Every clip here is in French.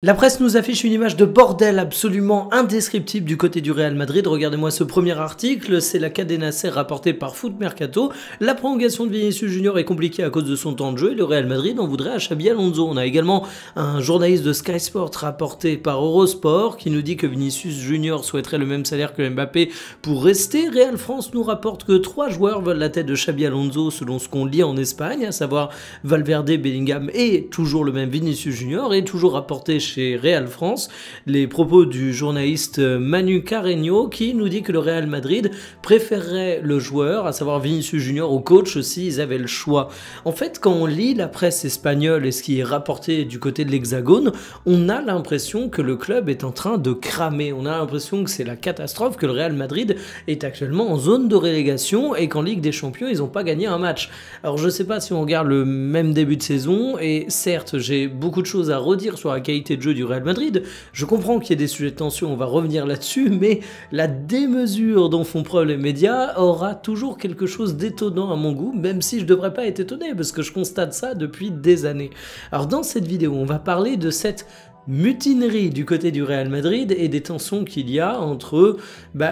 La presse nous affiche une image de bordel absolument indescriptible du côté du Real Madrid. Regardez-moi ce premier article, c'est la Cadena Ser rapportée par Foot Mercato. La prolongation de Vinicius Junior est compliquée à cause de son temps de jeu et le Real Madrid en voudrait à Xabi Alonso. On a également un journaliste de Sky Sport rapporté par Eurosport qui nous dit que Vinicius Junior souhaiterait le même salaire que Mbappé pour rester. Real France nous rapporte que 3 joueurs veulent la tête de Xabi Alonso selon ce qu'on lit en Espagne, à savoir Valverde, Bellingham et toujours le même Vinicius Junior, et toujours rapporté chez Real France les propos du journaliste Manu Carreño qui nous dit que le Real Madrid préférerait le joueur, à savoir Vinicius Junior, au coach s'ils avaient le choix. En fait, quand on lit la presse espagnole et ce qui est rapporté du côté de l'Hexagone, on a l'impression que le club est en train de cramer. On a l'impression que c'est la catastrophe, que le Real Madrid est actuellement en zone de relégation et qu'en Ligue des Champions, ils n'ont pas gagné un match. Alors je sais pas si on regarde le même début de saison, et certes, j'ai beaucoup de choses à redire sur la qualité de jeu du Real Madrid. Je comprends qu'il y ait des sujets de tension, on va revenir là-dessus, mais la démesure dont font preuve les médias aura toujours quelque chose d'étonnant à mon goût, même si je devrais pas être étonné, parce que je constate ça depuis des années. Alors dans cette vidéo, on va parler de cette mutinerie du côté du Real Madrid et des tensions qu'il y a entre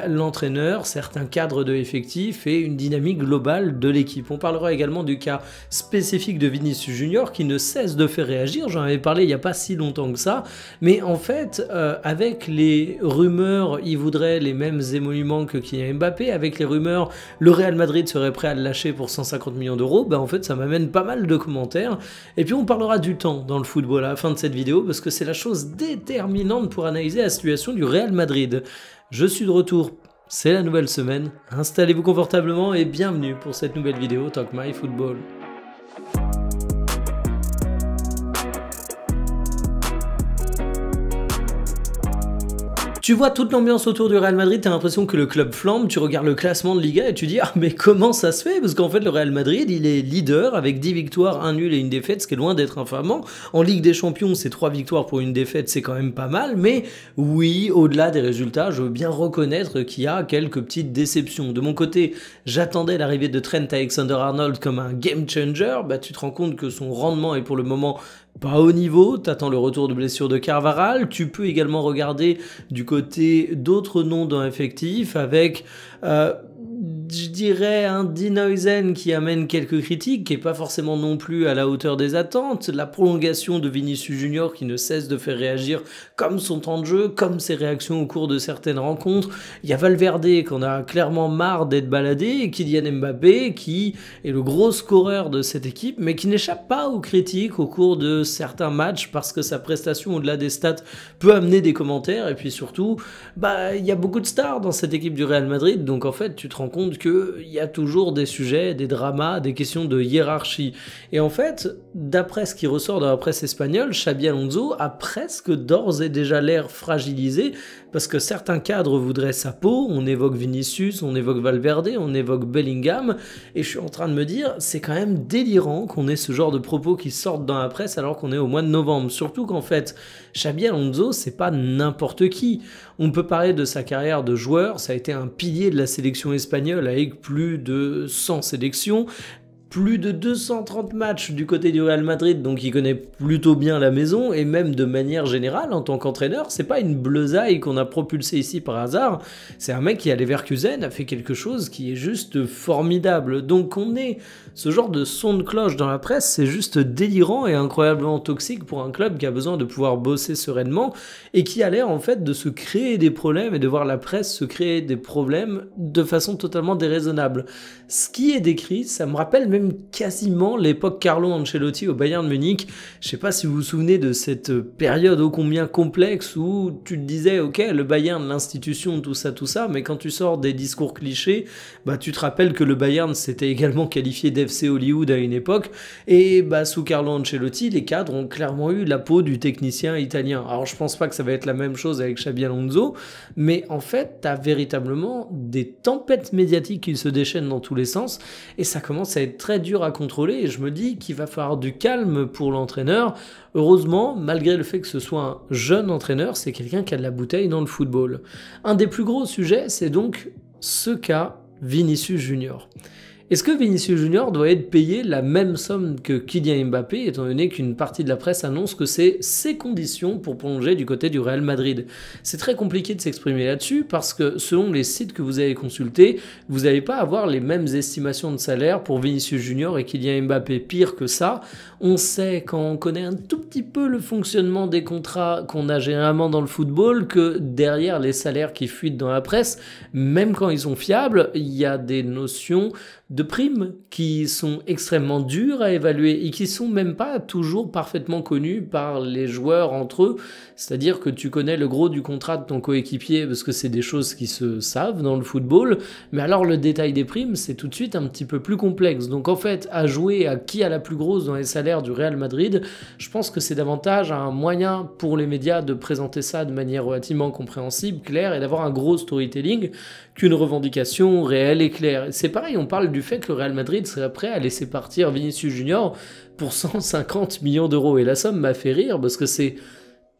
l'entraîneur, certains cadres de l'effectif et une dynamique globale de l'équipe. On parlera également du cas spécifique de Vinicius Junior qui ne cesse de faire réagir. J'en avais parlé il n'y a pas si longtemps que ça, mais en fait, avec les rumeurs, il voudrait les mêmes émoluments que Kylian Mbappé. Avec les rumeurs, le Real Madrid serait prêt à le lâcher pour 150 millions d'euros. En fait, ça m'amène pas mal de commentaires. Et puis, on parlera du temps dans le football à la fin de cette vidéo parce que c'est la chose déterminante pour analyser la situation du Real Madrid. Je suis de retour, c'est la nouvelle semaine, installez-vous confortablement et bienvenue pour cette nouvelle vidéo Talk My Football. Tu vois toute l'ambiance autour du Real Madrid, t'as l'impression que le club flambe, tu regardes le classement de Liga et tu dis « Ah mais comment ça se fait ?» Parce qu'en fait le Real Madrid, il est leader avec 10 victoires, 1 nul et 1 défaite, ce qui est loin d'être infamant. En Ligue des Champions, c'est 3 victoires pour 1 défaite, c'est quand même pas mal. Mais oui, au-delà des résultats, je veux bien reconnaître qu'il y a quelques petites déceptions. De mon côté, j'attendais l'arrivée de Trent Alexander-Arnold comme un game changer. Tu te rends compte que son rendement est pour le moment pas au niveau, t'attends le retour de blessure de Carvajal. Tu peux également regarder du côté d'autres noms dans l'effectif avec je dirais un Dean Huijsen qui amène quelques critiques, qui n'est pas forcément non plus à la hauteur des attentes, la prolongation de Vinicius Junior qui ne cesse de faire réagir comme son temps de jeu, comme ses réactions au cours de certaines rencontres. Il y a Valverde qu'on a clairement marre d'être baladé, et Kylian Mbappé qui est le gros scoreur de cette équipe, mais qui n'échappe pas aux critiques au cours de certains matchs parce que sa prestation au-delà des stats peut amener des commentaires, et puis surtout, il y a beaucoup de stars dans cette équipe du Real Madrid, donc en fait tu te rends compte qu'il y a toujours des sujets, des dramas, des questions de hiérarchie. Et en fait, d'après ce qui ressort dans la presse espagnole, Xabi Alonso a presque d'ores et déjà l'air fragilisé parce que certains cadres voudraient sa peau. On évoque Vinicius, on évoque Valverde, on évoque Bellingham, et je suis en train de me dire, c'est quand même délirant qu'on ait ce genre de propos qui sortent dans la presse alors qu'on est au mois de novembre. Surtout qu'en fait, Xabi Alonso, c'est pas n'importe qui. On peut parler de sa carrière de joueur, ça a été un pilier de la sélection espagnole avec plus de 100 sélections, plus de 230 matchs du côté du Real Madrid, donc il connaît plutôt bien la maison, et même de manière générale, en tant qu'entraîneur, c'est pas une bleusaille qu'on a propulsé ici par hasard, c'est un mec qui à Leverkusen a fait quelque chose qui est juste formidable. Donc on est ce genre de son de cloche dans la presse, c'est juste délirant et incroyablement toxique pour un club qui a besoin de pouvoir bosser sereinement, et qui a l'air en fait de se créer des problèmes et de voir la presse se créer des problèmes de façon totalement déraisonnable. Ce qui est décrit, ça me rappelle même quasiment l'époque Carlo Ancelotti au Bayern de Munich. Je sais pas si vous vous souvenez de cette période ô combien complexe où tu te disais ok, le Bayern, l'institution, tout ça, mais quand tu sors des discours clichés, tu te rappelles que le Bayern s'était également qualifié d'FC Hollywood à une époque, et sous Carlo Ancelotti, les cadres ont clairement eu la peau du technicien italien. Alors je pense pas que ça va être la même chose avec Xabi Alonso, mais en fait t'as véritablement des tempêtes médiatiques qui se déchaînent dans tous les sens, et ça commence à être très dur à contrôler, et je me dis qu'il va falloir du calme pour l'entraîneur. Heureusement, malgré le fait que ce soit un jeune entraîneur, c'est quelqu'un qui a de la bouteille dans le football. Un des plus gros sujets, c'est donc ce cas Vinicius Junior. Est-ce que Vinicius Junior doit être payé la même somme que Kylian Mbappé, étant donné qu'une partie de la presse annonce que c'est ses conditions pour plonger du côté du Real Madrid? C'est très compliqué de s'exprimer là-dessus parce que selon les sites que vous avez consultés, vous n'allez pas avoir les mêmes estimations de salaire pour Vinicius Junior et Kylian Mbappé. Pire que ça, on sait quand on connaît un tout petit peu le fonctionnement des contrats qu'on a généralement dans le football que derrière les salaires qui fuitent dans la presse, même quand ils sont fiables, il y a des notions de primes qui sont extrêmement dures à évaluer et qui sont même pas toujours parfaitement connues par les joueurs entre eux. C'est-à-dire que tu connais le gros du contrat de ton coéquipier parce que c'est des choses qui se savent dans le football, mais alors le détail des primes, c'est tout de suite un petit peu plus complexe. Donc en fait, à jouer à qui a la plus grosse dans les salaires du Real Madrid, je pense que c'est davantage un moyen pour les médias de présenter ça de manière relativement compréhensible, claire, et d'avoir un gros storytelling qu'une revendication réelle et claire. C'est pareil, on parle du fait que le Real Madrid serait prêt à laisser partir Vinicius Junior pour 150 millions d'euros. Et la somme m'a fait rire parce que c'est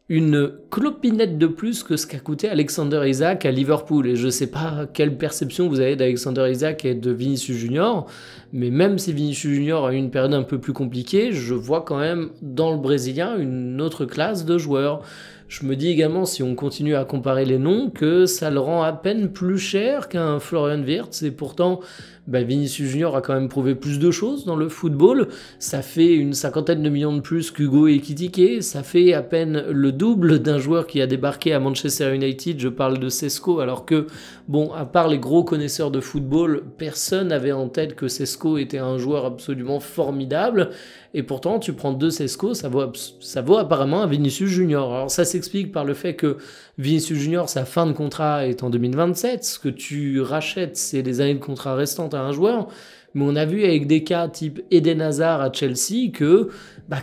une clopinette de plus que ce qu'a coûté Alexander Isak à Liverpool. Et je sais pas quelle perception vous avez d'Alexander Isak et de Vinicius Junior, mais même si Vinicius Junior a eu une période un peu plus compliquée, je vois quand même dans le Brésilien une autre classe de joueurs. Je me dis également, si on continue à comparer les noms, que ça le rend à peine plus cher qu'un Florian Wirtz, et pourtant Vinicius Junior a quand même prouvé plus de choses dans le football. Ça fait une 50aine de millions de plus qu'Hugo Ekitike, ça fait à peine le double d'un joueur qui a débarqué à Manchester United, je parle de Sesco, alors que, bon, à part les gros connaisseurs de football, personne n'avait en tête que Sesco était un joueur absolument formidable, et pourtant tu prends deux Sesco, ça vaut apparemment un Vinicius Junior. Alors ça s'explique par le fait que Vinicius Junior, sa fin de contrat est en 2027, ce que tu rachètes, c'est les années de contrat restantes à un joueur, mais on a vu avec des cas type Eden Hazard à Chelsea que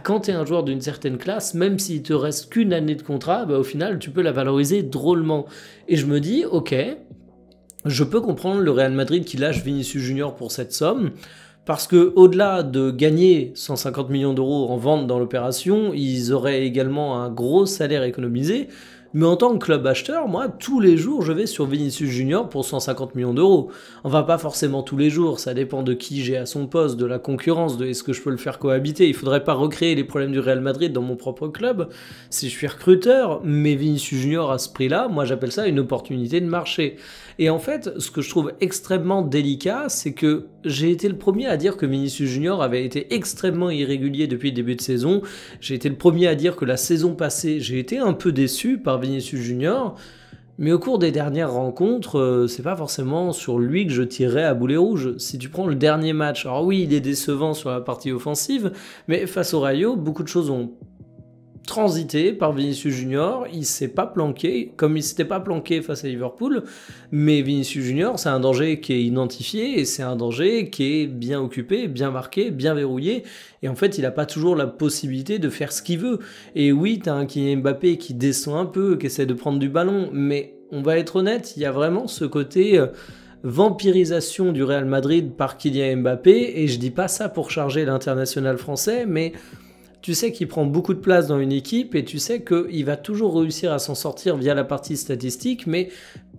quand tu es un joueur d'une certaine classe, même s'il te reste qu'une année de contrat, au final tu peux la valoriser drôlement. Et je me dis, ok, je peux comprendre le Real Madrid qui lâche Vinicius Junior pour cette somme, parce que au-delà de gagner 150 millions d'euros en vente dans l'opération, ils auraient également un gros salaire économisé. Mais en tant que club acheteur, moi, tous les jours, je vais sur Vinicius Junior pour 150 millions d'euros. Enfin, pas forcément tous les jours, ça dépend de qui j'ai à son poste, de la concurrence, de est-ce que je peux le faire cohabiter. Il faudrait pas recréer les problèmes du Real Madrid dans mon propre club si je suis recruteur, mais Vinicius Junior à ce prix-là, moi j'appelle ça une opportunité de marché. Et en fait, ce que je trouve extrêmement délicat, c'est que j'ai été le premier à dire que Vinicius Junior avait été extrêmement irrégulier depuis le début de saison. J'ai été le premier à dire que la saison passée, j'ai été un peu déçu par Vinicius Junior. Mais au cours des dernières rencontres, c'est pas forcément sur lui que je tirerais à boulet rouge. Si tu prends le dernier match, alors oui, il est décevant sur la partie offensive, mais face au Rayo, beaucoup de choses ont transité par Vinicius Junior, il s'est pas planqué, comme il s'était pas planqué face à Liverpool, mais Vinicius Junior, c'est un danger qui est identifié, et c'est un danger qui est bien occupé, bien marqué, bien verrouillé, et en fait, il n'a pas toujours la possibilité de faire ce qu'il veut. Et oui, t'as un Kylian Mbappé qui descend un peu, qui essaie de prendre du ballon, mais on va être honnête, il y a vraiment ce côté vampirisation du Real Madrid par Kylian Mbappé, et je dis pas ça pour charger l'international français, mais tu sais qu'il prend beaucoup de place dans une équipe et tu sais qu'il va toujours réussir à s'en sortir via la partie statistique, mais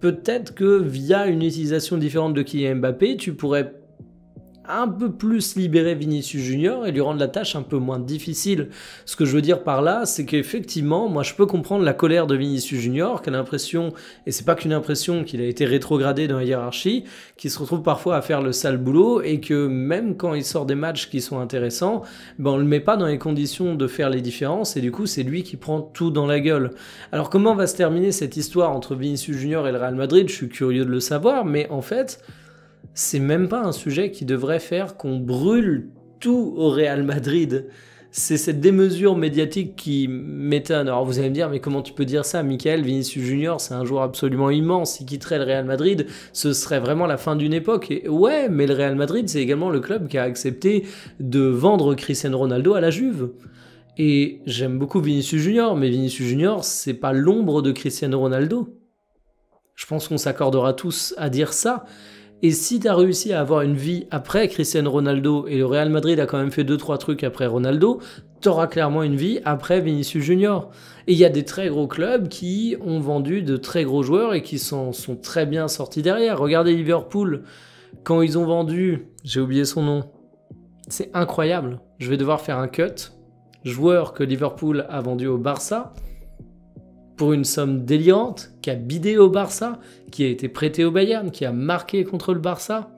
peut-être que via une utilisation différente de Kylian Mbappé, tu pourrais un peu plus libérer Vinicius Junior et lui rendre la tâche un peu moins difficile. Ce que je veux dire par là, c'est qu'effectivement, moi je peux comprendre la colère de Vinicius Junior, qui a l'impression, et c'est pas qu'une impression, qu'il a été rétrogradé dans la hiérarchie, qu'il se retrouve parfois à faire le sale boulot, et que même quand il sort des matchs qui sont intéressants, on le met pas dans les conditions de faire les différences, et du coup c'est lui qui prend tout dans la gueule. Alors comment va se terminer cette histoire entre Vinicius Junior et le Real Madrid? Je suis curieux de le savoir, mais en fait, c'est même pas un sujet qui devrait faire qu'on brûle tout au Real Madrid. C'est cette démesure médiatique qui m'étonne. Alors vous allez me dire, mais comment tu peux dire ça, Michael? Vinicius Junior, c'est un joueur absolument immense. Il quitterait le Real Madrid, ce serait vraiment la fin d'une époque. Et ouais, mais le Real Madrid, c'est également le club qui a accepté de vendre Cristiano Ronaldo à la Juve. Et j'aime beaucoup Vinicius Junior, mais Vinicius Junior, c'est pas l'ombre de Cristiano Ronaldo. Je pense qu'on s'accordera tous à dire ça. Et si tu as réussi à avoir une vie après Cristiano Ronaldo, et le Real Madrid a quand même fait 2-3 trucs après Ronaldo, tu auras clairement une vie après Vinicius Junior. Et il y a des très gros clubs qui ont vendu de très gros joueurs et qui sont très bien sortis derrière. Regardez Liverpool. quand ils ont vendu, j'ai oublié son nom, c'est incroyable, je vais devoir faire un cut, joueur que Liverpool a vendu au Barça, pour une somme délirante, qui a bidé au Barça, qui a été prêté au Bayern, qui a marqué contre le Barça,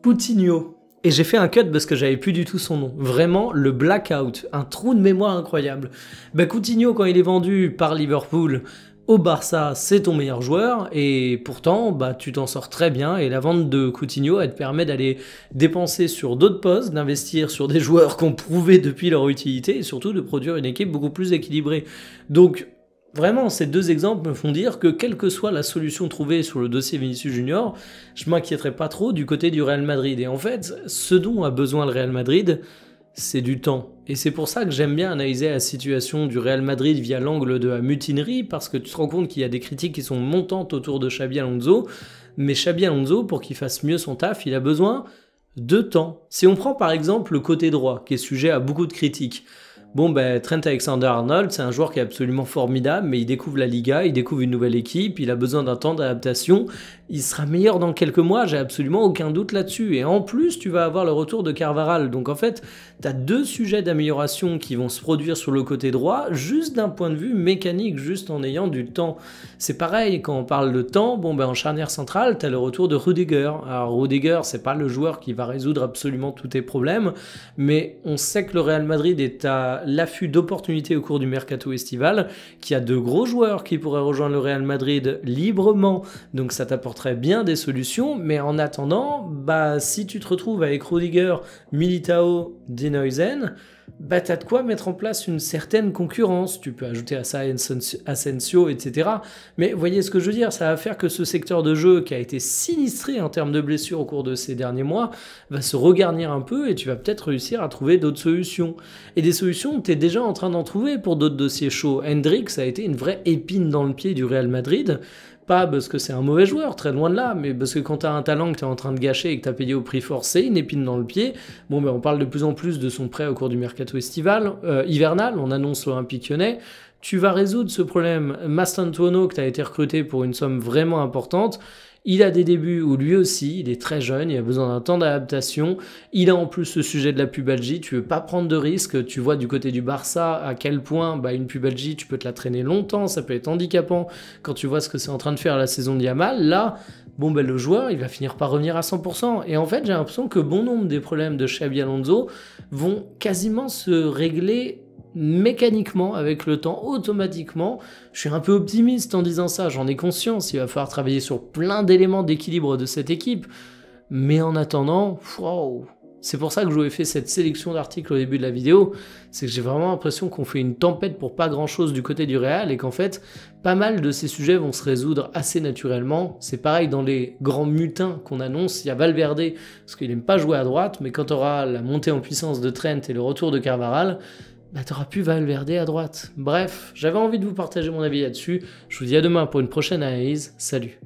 Coutinho. Et j'ai fait un cut parce que j'avais plus du tout son nom. Vraiment, le blackout, un trou de mémoire incroyable. Bah, Coutinho, quand il est vendu par Liverpool au Barça, c'est ton meilleur joueur, et pourtant, bah, tu t'en sors très bien, et la vente de Coutinho, elle te permet d'aller dépenser sur d'autres postes, d'investir sur des joueurs qui ont prouvé depuis leur utilité, et surtout de produire une équipe beaucoup plus équilibrée. Donc, vraiment, ces deux exemples me font dire que quelle que soit la solution trouvée sur le dossier Vinicius Junior, je m'inquiéterai pas trop du côté du Real Madrid. Et en fait, ce dont a besoin le Real Madrid, c'est du temps. Et c'est pour ça que j'aime bien analyser la situation du Real Madrid via l'angle de la mutinerie, parce que tu te rends compte qu'il y a des critiques qui sont montantes autour de Xabi Alonso, mais Xabi Alonso, pour qu'il fasse mieux son taf, il a besoin de temps. Si on prend par exemple le côté droit, qui est sujet à beaucoup de critiques, bon, ben, Trent Alexander-Arnold, c'est un joueur qui est absolument formidable, mais il découvre la Liga, il découvre une nouvelle équipe, il a besoin d'un temps d'adaptation. Il sera meilleur dans quelques mois, j'ai absolument aucun doute là-dessus. Et en plus, tu vas avoir le retour de Carvajal. Donc en fait, tu as deux sujets d'amélioration qui vont se produire sur le côté droit, juste d'un point de vue mécanique, juste en ayant du temps. C'est pareil, quand on parle de temps, bon, ben, en charnière centrale, tu as le retour de Rudiger. Alors Rudiger, c'est pas le joueur qui va résoudre absolument tous tes problèmes, mais on sait que le Real Madrid est à l'affût d'opportunités au cours du mercato estival, qu'il y a de gros joueurs qui pourraient rejoindre le Real Madrid librement, donc ça t'apporterait bien des solutions, mais en attendant, bah, si tu te retrouves avec Rudiger, Militao, Denhuijsen, bah, t'as de quoi mettre en place une certaine concurrence. Tu peux ajouter à ça Asensio, etc. Mais voyez ce que je veux dire, ça va faire que ce secteur de jeu qui a été sinistré en termes de blessures au cours de ces derniers mois va se regarnir un peu et tu vas peut-être réussir à trouver d'autres solutions. Et des solutions, tu es déjà en train d'en trouver pour d'autres dossiers chauds. Hendrix a été une vraie épine dans le pied du Real Madrid. Pas parce que c'est un mauvais joueur, très loin de là, mais parce que quand tu as un talent que tu es en train de gâcher et que tu as payé au prix fort, c'est une épine dans le pied. Bon, ben on parle de plus en plus de son prêt au cours du mercato hivernal, on annonce l'Olympique Lyonnais. Tu vas résoudre ce problème. Mastantuono, que tu as été recruté pour une somme vraiment importante, il a des débuts où lui aussi, il est très jeune, il a besoin d'un temps d'adaptation. Il a en plus ce sujet de la pubalgie, tu veux pas prendre de risques. Tu vois du côté du Barça à quel point une pubalgie, tu peux te la traîner longtemps, ça peut être handicapant quand tu vois ce que c'est en train de faire la saison de Yamal. Là, le joueur, il va finir par revenir à 100%. Et en fait, j'ai l'impression que bon nombre des problèmes de Xabi Alonso vont quasiment se régler mécaniquement, avec le temps, automatiquement. Je suis un peu optimiste en disant ça, j'en ai conscience, il va falloir travailler sur plein d'éléments d'équilibre de cette équipe, mais en attendant, wow. C'est pour ça que je vous ai fait cette sélection d'articles au début de la vidéo, c'est que j'ai vraiment l'impression qu'on fait une tempête pour pas grand chose du côté du Real, et qu'en fait, pas mal de ces sujets vont se résoudre assez naturellement. C'est pareil dans les grands mutins qu'on annonce, il y a Valverde, parce qu'il aime pas jouer à droite, mais quand tu auras la montée en puissance de Trent et le retour de Carvajal, t'auras pu Valverde à droite. Bref, j'avais envie de vous partager mon avis là-dessus. Je vous dis à demain pour une prochaine analyse. Salut.